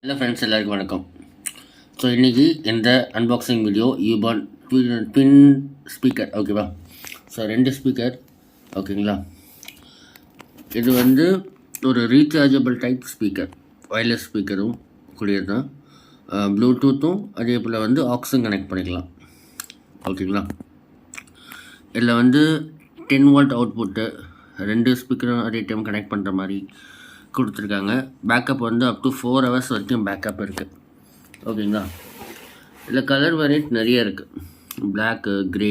Hello friends, எல்லாருக்கும் வணக்கம். So இன்றைக்கி இந்த unboxing video U-Bahn twin speaker, ஓகேவா? ஸோ 2 ஸ்பீக்கர், ஓகேங்களா? இது வந்து ஒரு ரீசார்ஜபிள் டைப் ஸ்பீக்கர், ஒயர்லெஸ் ஸ்பீக்கரும் கூடியது தான். ப்ளூடூத்தும் அதே போல் வந்து ஆக்ஸும் கனெக்ட் பண்ணிக்கலாம், ஓகேங்களா? இதில் வந்து 10 வாட் அவுட்புட்டு, 2 ஸ்பீக்கரும் அதே டைம் கனெக்ட் பண்ணுற மாதிரி கொடுத்துருக்காங்க. பேக்கப் வந்து அப் டு 4 ஹவர்ஸ் வரைக்கும் பேக்கப் இருக்குது, ஓகேங்களா? இதில் கலர் வேரியன்ட் நிறைய இருக்குது. பிளாக்கு, க்ரே,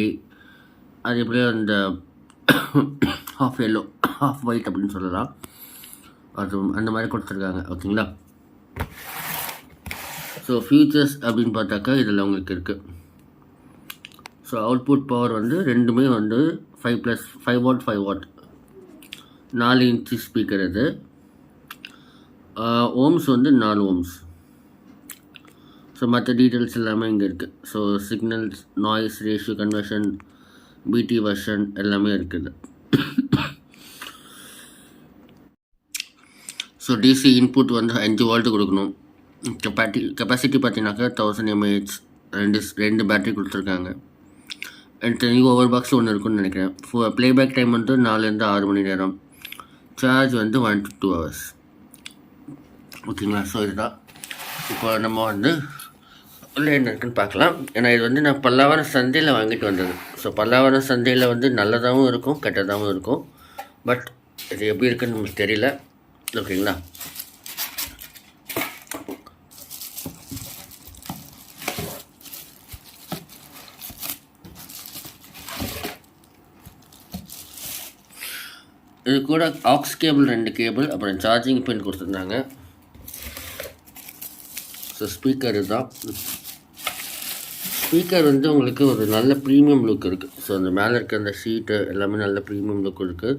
அதே போல் அந்த ஹாஃப் எல்லோ, ஹாஃப் ஒயிட் அப்படின்னு சொல்லலாம். அது அந்த மாதிரி கொடுத்துருக்காங்க, ஓகேங்களா? ஸோ ஃபியூச்சர்ஸ் அப்படின்னு பார்த்தாக்கா இதில் உங்களுக்கு இருக்குது. ஸோ அவுட்புட் பவர் வந்து ரெண்டுமே வந்து 5 வாட் 5 வாட் 4 இன்ச்சு ஸ்பீக்கர். இது ஓம்ஸ் வந்து 4 ஓம்ஸ். ஸோ மற்ற டீட்டெயில்ஸ் எல்லாமே இங்கே இருக்குது. So signals, noise ratio conversion, பிடி வெர்ஷன் எல்லாமே இருக்குது. ஸோ டிசி இன்புட் வந்து 5 வால்ட்டு கொடுக்கணும். கெப்பாசிட்டி பார்த்தீங்கன்னாக்கா 1000 mAh, ரெண்டு பேட்டரி கொடுத்துருக்காங்க. அண்ட் ஓவர் பாக்ஸ் ஒன்று இருக்குன்னு நினைக்கிறேன். ப்ளேபேக் டைம் வந்து 4 to 6 மணி நேரம். சார்ஜ் வந்து 1 to 2 hours, ஓகேங்களா? ஸோ இதுதான். இப்போ நம்ம வந்து உள்ள என்ன இருக்குன்னு பார்க்கலாம். ஏன்னா இது வந்து நான் பல்லாவரம் சந்தையில் வாங்கிட்டு வந்தது. ஸோ பல்லாவரம் சந்தையில் வந்து நல்லதாகவும் இருக்கும், கெட்டதாகவும் இருக்கும். பட் இது எப்படி இருக்குன்னு நமக்கு தெரியல, ஓகேங்களா? இது கூட ஆக்ஸ் கேபிள் 2 கேபிள், அப்புறம் சார்ஜிங் பின் கொடுத்துருந்தாங்க. ஸோ ஸ்பீக்கர் இதுதான். ஸ்பீக்கர் வந்து உங்களுக்கு ஒரு நல்ல ப்ரீமியம் லுக் இருக்குது. ஸோ அந்த மேலே இருக்க அந்த ஷீட்டு எல்லாமே நல்ல ப்ரீமியம் லுக் இருக்குது.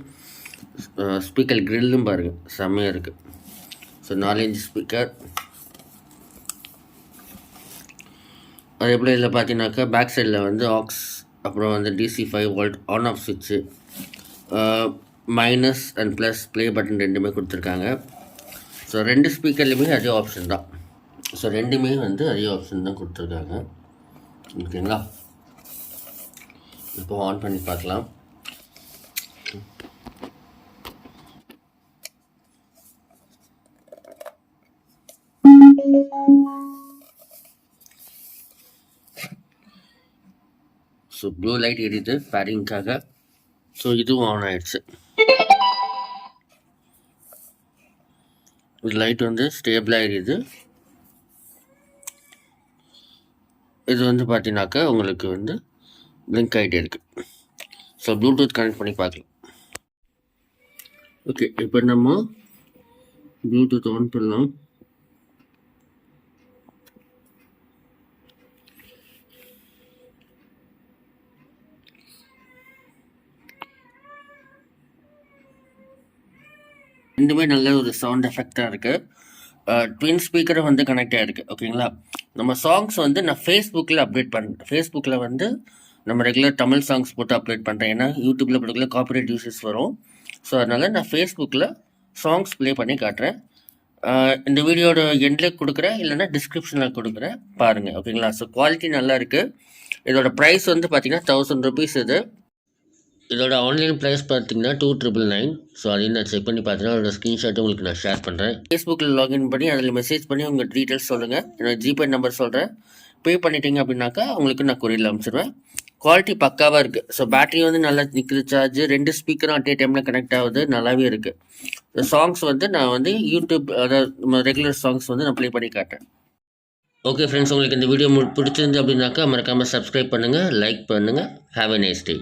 ஸ்பீக்கர் க்ரில்லும் பாருங்கள், செம்மையாக இருக்குது. So 4 inch speaker. அதே போல் இதில் பார்த்தீங்கன்னாக்கா பேக் சைடில் வந்து ஆக்ஸ், அப்புறம் வந்து DC 5 வால்ட் ஆன் ஆஃப் சுவிட்சு, minus and plus play button ரெண்டுமே கொடுத்துருக்காங்க. ஸோ 2 ஸ்பீக்கர்லேயுமே அதே ஆப்ஷன் தான். ஸோ ரெண்டுமே வந்து அதே ஆப்ஷன் தான் கொடுத்துருக்காங்க, ஓகேங்களா? இப்போ ஆன் பண்ணி பார்க்கலாம். ஸோ ப்ளூ லைட் எரியுது பேரிங்காக. ஸோ இதுவும் ஆன் ஆகிடுச்சு. இது லைட் வந்து ஸ்டேபிளாக எரியுது. இது வந்து பார்த்தீங்கன்னாக்கா உங்களுக்கு வந்து பிளிங்க் ஆகிட்டே இருக்குது. ஸோ ப்ளூடூத் கனெக்ட் பண்ணி பார்க்கலாம். ஓகே, இப்போ நம்ம ப்ளூடூத் ஆன் பண்ணலாம். ரெண்டுமே நல்ல ஒரு சவுண்ட் எஃபெக்டாக இருக்குது. ட்வின் ஸ்பீக்கரும் வந்து கனெக்ட் ஆகிருக்கு, ஓகேங்களா? நம்ம சாங்ஸ் வந்து நான் ஃபேஸ்புக்கில் அப்டேட் பண்ணுறேன். ஃபேஸ்புக்கில் வந்து நம்ம ரெகுலர் தமிழ் சாங்ஸ் போட்டு அப்டேட் பண்ணுறேன். ஏன்னா யூடியூப்பில் போட்டுக்கல காப்பிரைட் யூசஸ் வரும். ஸோ அதனால் நான் ஃபேஸ்புக்கில் சாங்ஸ் ப்ளே பண்ணி காட்டுறேன். இந்த வீடியோட எண்டில் கொடுக்குறேன், இல்லைன்னா டிஸ்கிரிப்ஷனில் கொடுக்குறேன், பாருங்கள், ஓகேங்களா? ஸோ குவாலிட்டி நல்லா இருக்குது. இதோட ப்ரைஸ் வந்து பார்த்திங்கன்னா 1000 rupees. இதோட ஆன்லைன் ப்ரைஸ் பார்த்தீங்கன்னா 2999. ஸோ அதையும் நான் செக் பண்ணி பார்த்தீங்கன்னா அதோட ஸ்க்ரீன்ஷாட் உங்களுக்கு நான் ஷேர் பண்ணுறேன். ஃபேஸ்புக்கில் லாகின் பண்ணி அதில் மெசேஜ் பண்ணி உங்கள் டீட்டெயில்ஸ் சொல்லுங்கள். என்னோட ஜிபே நம்பர் சொல்கிறேன். பே பண்ணிட்டீங்க அப்படின்னாக்கா உங்களுக்கு நான் கொரியரில் அனுப்பிச்சிடுவேன். குவாலிட்டி பக்காவாக இருக்குது. ஸோ பேட்டரி வந்து நல்லா நிற்குது, சார்ஜ் 2 ஸ்பீக்கரும் அட் ஏ டைமில் கனெக்ட் ஆகுது, நல்லாவே இருக்குது. இந்த சாங்ஸ் வந்து நான் வந்து யூடியூப், அதாவது நம்ம ரெகுலர் சாங்ஸ் வந்து நான் ப்ளே பண்ணி காட்டுறேன். ஓகே ஃப்ரெண்ட்ஸ், உங்களுக்கு இந்த வீடியோ பிடிச்சிருந்து அப்படின்னாக்கா மறக்காமல் சப்ஸ்கிரைப் பண்ணுங்கள், லைக் பண்ணுங்கள். Have a nice day.